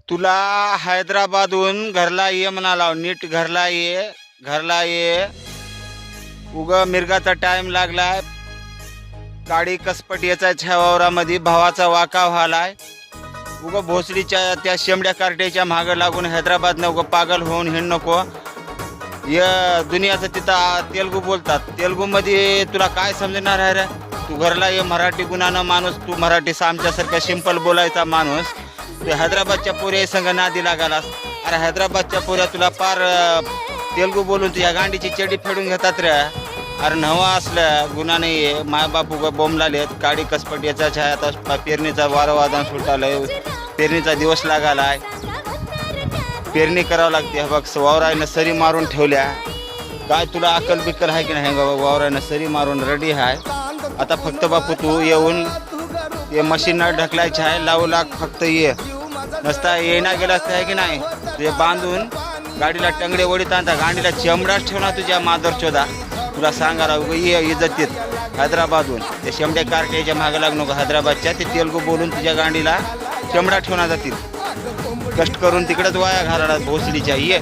तुला हैदराबादहून घरला ये म्हणाला, नीट घरला ये, घरला ये. उग मिरगाचा टाइम लागलाय, गाडी कसपट याचा वावरामध्ये भावाचा वाका व्हालाय. उग भोसडीच्या त्या शेंबड्या कार्ट्याच्या मागं लागून हैदराबादनं उग पागल होऊन हिंड नको. या दुनियाचं तिथं तेलगू बोलतात, तेलगूमध्ये तुला काय समजणार आहे रे. तू घरला ये, मराठी गुणानं माणूस, तू मराठी आमच्यासारखा सिंपल बोलायचा माणूस. तू हैदराबादच्या पोऱ्या संघ नादी लागालास. अरे हैदराबादच्या पोऱ्या तुला पार तेलगू बोलून तुझ्या गांडीची चेडी फेडून घेतात रे. अरे नवा असलं गुन्हा नाही आहे. मायबाप उगा बोंबलालेत, गाडी कसपट याचा छाय. आता पेरणीचा वारंवादन सुटालंय, पेरणीचा दिवस लागालाय, पेरणी करावं लागते. बघ वावरानं सरी मारून ठेवल्या. काय तुला अकल बिकल आहे की नाही बाबा. वावरानं सरी मारून रेडी आहे. आता फक्त बापू तू येऊन हे मशीनला ढकलायचे आहे, लावू लाग फक्त ये. नसता येईना गेला असता आहे की नाही. ते बांधून गाडीला टंगडे वडीत आणता, गाडीला चमडाच ठेवणार तुझ्या मादरचोदा. तुला सांगा ये इज्जतीत हैदराबादहून ते शेंबड्या कार्ट्याच्या मागे लागू नको. हैदराबादच्या ते तेलगू बोलून तुझ्या गाडीला चमडा ठेवणार जातील. कष्ट करून तिकडेच वाया घालणार भोसडीच्या ये.